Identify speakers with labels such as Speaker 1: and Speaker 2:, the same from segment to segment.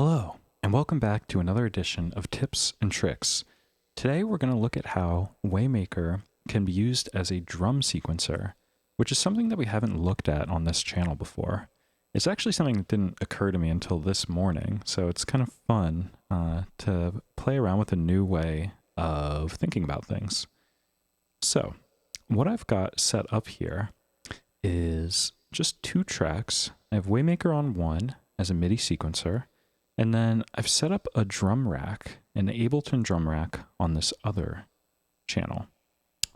Speaker 1: Hello, and welcome back to another edition of Tips and Tricks. Today we're going to look at how Waymaker can be used as a drum sequencer, which is something that we haven't looked at on this channel before. It's actually something that didn't occur to me until this morning, so it's kind of fun to play around with a new way of thinking about things. So, what I've got set up here is just two tracks. I have Waymaker on one as a MIDI sequencer, and then I've set up a drum rack, an Ableton Drum Rack, on this other channel.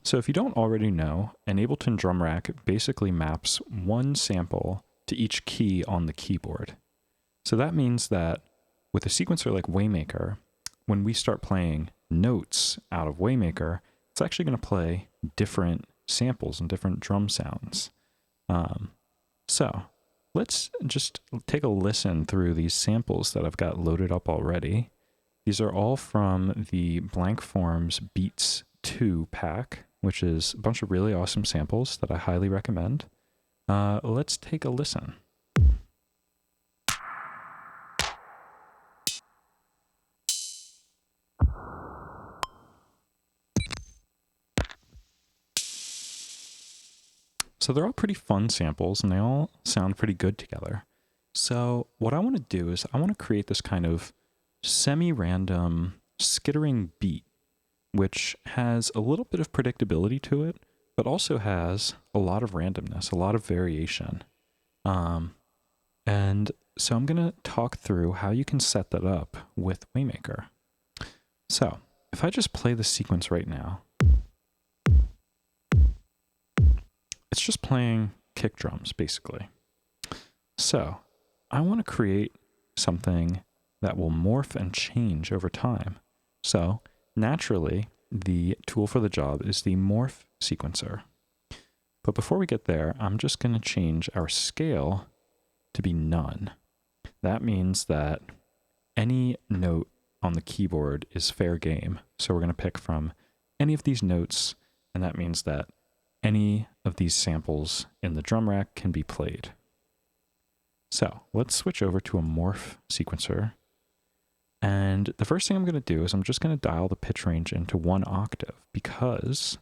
Speaker 1: So if you don't already know, an Ableton Drum Rack basically maps one sample to each key on the keyboard. So that means that with a sequencer like Waymaker, when we start playing notes out of Waymaker, it's actually going to play different samples and different drum sounds. So let's just take a listen through these samples that I've got loaded up already. These are all from the Blank Forms Beats 2 pack, which is a bunch of really awesome samples that I highly recommend. Let's take a listen. So they're all pretty fun samples and they all sound pretty good together. So what I want to do is I want to create this kind of semi-random skittering beat, which has a little bit of predictability to it, but also has a lot of randomness, a lot of variation. And so I'm going to talk through how you can set that up with Waymaker. So if I just play the sequence right now, it's just playing kick drums, basically. So I want to create something that will morph and change over time. So naturally, the tool for the job is the morph sequencer. But before we get there, I'm just going to change our scale to be none. That means that any note on the keyboard is fair game. So we're going to pick from any of these notes, and that means that any of these samples in the drum rack can be played. So let's switch over to a morph sequencer. And the first thing I'm going to do is I'm just going to dial the pitch range into 1 octave because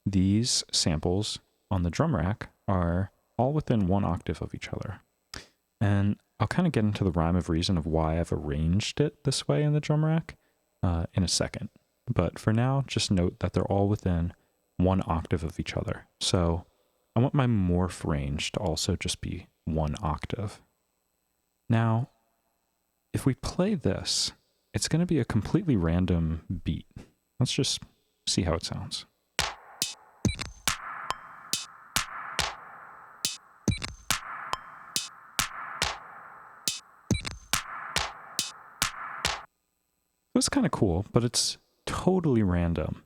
Speaker 1: these samples on the drum rack are all within 1 octave of each other. And I'll kind of get into the rhyme of reason of why I've arranged it this way in the drum rack in a second. But for now, just note that they're all within 1 octave of each other. So I want my morph range to also just be 1 octave. Now, if we play this, it's going to be a completely random beat. Let's just see how it sounds. It's kind of cool, but it's totally random.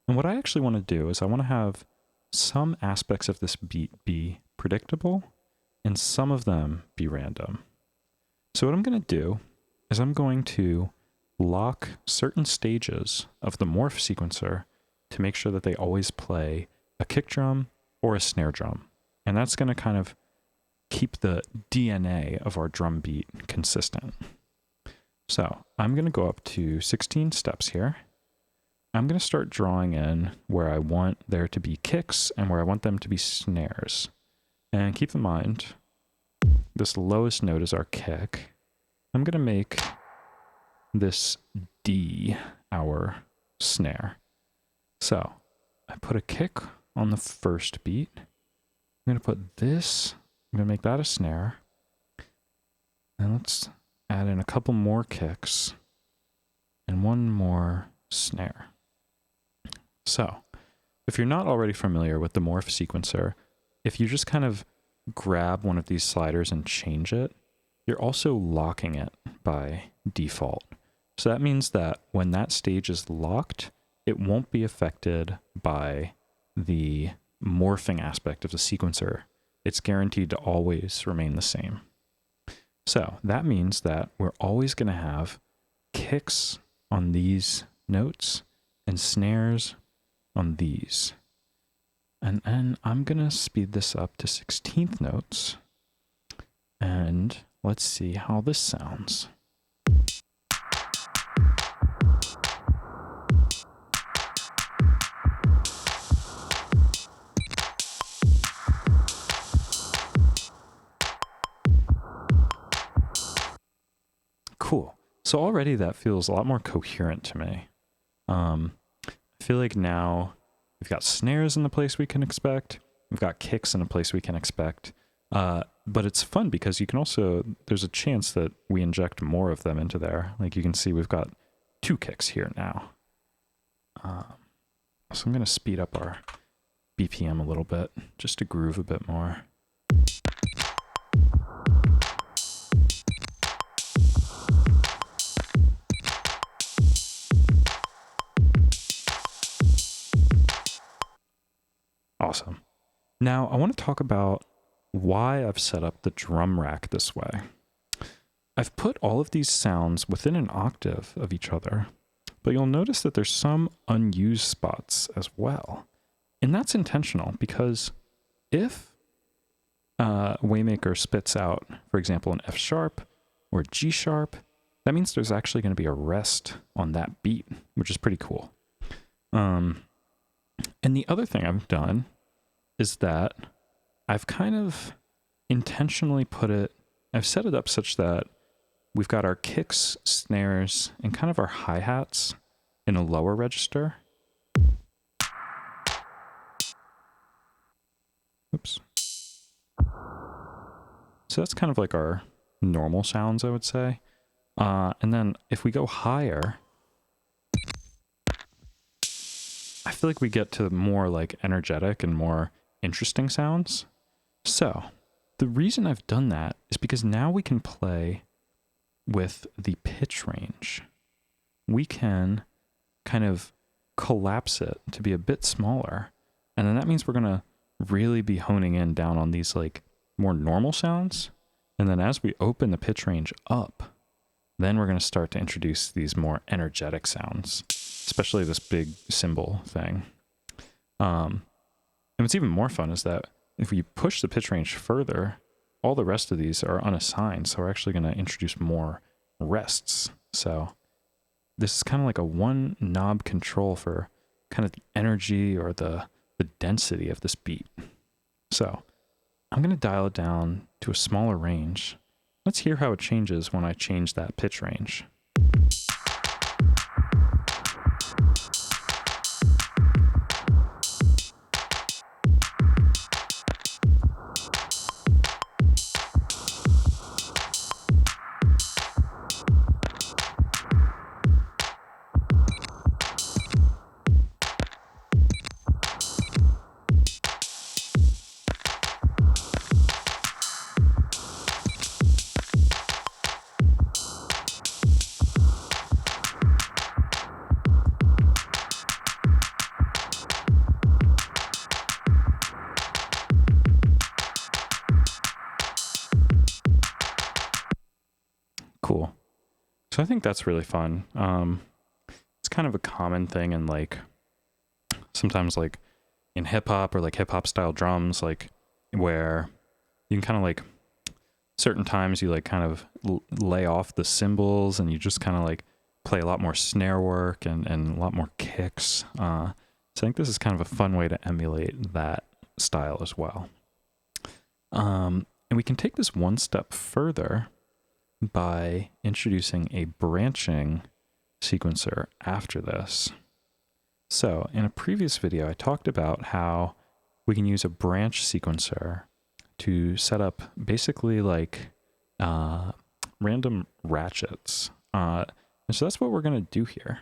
Speaker 1: And what I actually want to do is I want to have some aspects of this beat be predictable and some of them be random. So what I'm going to do is I'm going to lock certain stages of the morph sequencer to make sure that they always play a kick drum or a snare drum. And that's going to kind of keep the DNA of our drum beat consistent. So I'm going to go up to 16 steps here. I'm going to start drawing in where I want there to be kicks and where I want them to be snares. And keep in mind, this lowest note is our kick. I'm going to make this D our snare. So I put a kick on the first beat. I'm going to put this, I'm going to make that a snare. And let's add in a couple more kicks and one more snare. So, if you're not already familiar with the morph sequencer, if you just kind of grab one of these sliders and change it, you're also locking it by default. So that means that when that stage is locked, it won't be affected by the morphing aspect of the sequencer. It's guaranteed to always remain the same. So that means that we're always going to have kicks on these notes and snares on these. And then I'm going to speed this up to 16th notes. And let's see how this sounds. Cool. So already that feels a lot more coherent to me. I feel like now we've got snares in the place we can expect. We've got kicks in a place we can expect. But it's fun because you can also, there's a chance that we inject more of them into there. Like you can see we've got 2 kicks here now. So I'm going to speed up our BPM a little bit just to groove a bit more. Awesome. Now I want to talk about why I've set up the drum rack this way. I've put all of these sounds within an octave of each other, but you'll notice that there's some unused spots as well. And that's intentional because if Waymaker spits out, for example, an F sharp or a G sharp, that means there's actually going to be a rest on that beat, which is pretty cool. And the other thing I've done is that I've kind of intentionally I've set it up such that we've got our kicks, snares, and kind of our hi-hats in a lower register. Oops. So that's kind of like our normal sounds, I would say. And then if we go higher, I feel like we get to more like energetic and more interesting sounds. So the reason I've done that is because now we can play with the pitch range. We can kind of collapse it to be a bit smaller. And then that means we're going to really be honing in down on these like more normal sounds. And then as we open the pitch range up, then we're going to start to introduce these more energetic sounds, especially this big cymbal thing. And what's even more fun is that if we push the pitch range further, all the rest of these are unassigned. So we're actually going to introduce more rests. So this is kind of like a one knob control for kind of the energy or the density of this beat. So I'm going to dial it down to a smaller range. Let's hear how it changes when I change that pitch range. Cool. So I think that's really fun. It's kind of a common thing in like, sometimes like in hip hop or like hip hop style drums, like where you can kind of like certain times you like kind of lay off the cymbals and you just kind of like play a lot more snare work and a lot more kicks. So I think this is kind of a fun way to emulate that style as well. And we can take this one step further by introducing a branching sequencer after this. So in a previous video, I talked about how we can use a branch sequencer to set up basically like random ratchets. And so that's what we're going to do here.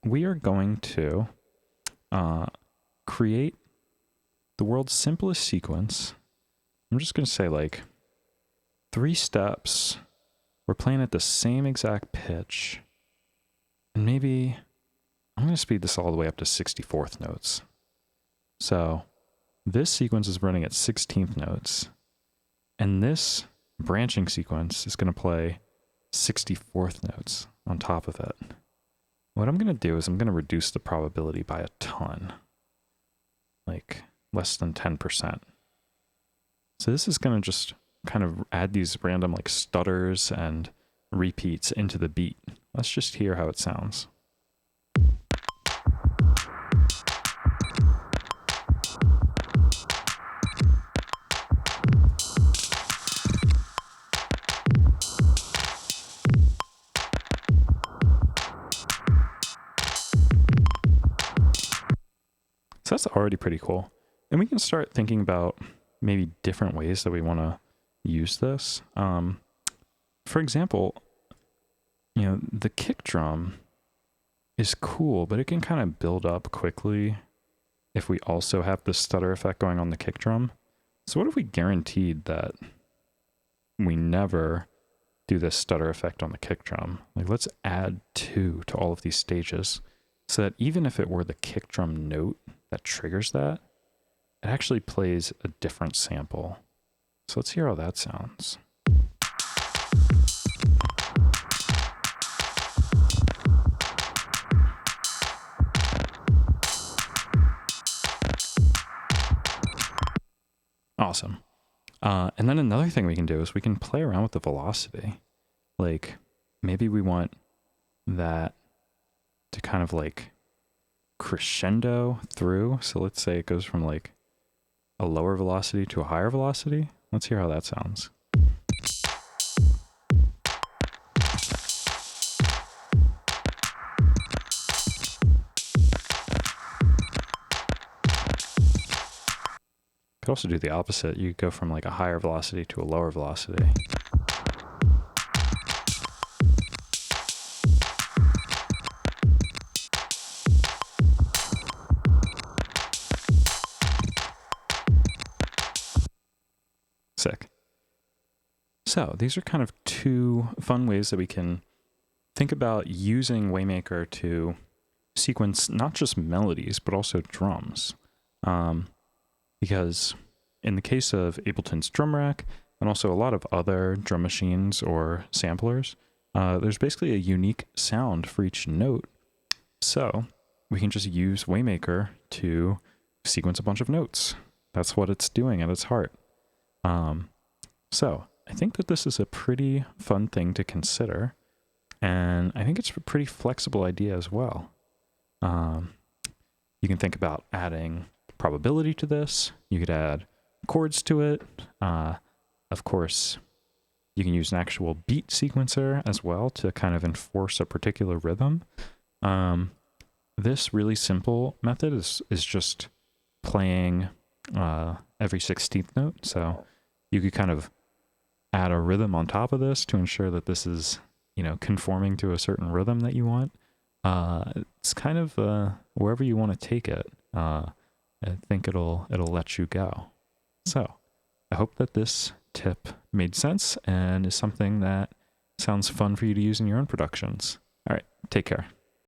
Speaker 1: We are going to create the world's simplest sequence. I'm just going to say like 3 steps. We're playing at the same exact pitch. And maybe I'm going to speed this all the way up to 64th notes. So this sequence is running at 16th notes. And this branching sequence is going to play 64th notes on top of it. What I'm going to do is I'm going to reduce the probability by a ton. Like less than 10%. So this is going to just kind of add these random like stutters and repeats into the beat. Let's just hear how it sounds. So that's already pretty cool. And we can start thinking about maybe different ways that we want to use this. For example, the kick drum is cool, but it can kind of build up quickly if we also have this stutter effect going on the kick drum. So what if we guaranteed that we never do this stutter effect on the kick drum? Like, let's add 2 to all of these stages so that even if it were the kick drum note that triggers that, it actually plays a different sample. So let's hear how that sounds. Awesome. And then another thing we can do is we can play around with the velocity. Like, maybe we want that to kind of like crescendo through. So let's say it goes from like a lower velocity to a higher velocity. Let's hear how that sounds. Could also do the opposite. You could go from like a higher velocity to a lower velocity. Sick. So these are kind of 2 fun ways that we can think about using Waymaker to sequence not just melodies, but also drums. Because in the case of Ableton's Drum Rack, and also a lot of other drum machines or samplers, there's basically a unique sound for each note. So we can just use Waymaker to sequence a bunch of notes. That's what it's doing at its heart. So I think that this is a pretty fun thing to consider, and I think it's a pretty flexible idea as well. You can think about adding probability to this. You could add chords to it. Of course, you can use an actual beat sequencer as well to kind of enforce a particular rhythm. This really simple method is just playing every 16th note. So you could kind of add a rhythm on top of this to ensure that this is, conforming to a certain rhythm that you want. It's kind of wherever you want to take it. I think it'll let you go. So I hope that this tip made sense and is something that sounds fun for you to use in your own productions. All right, take care.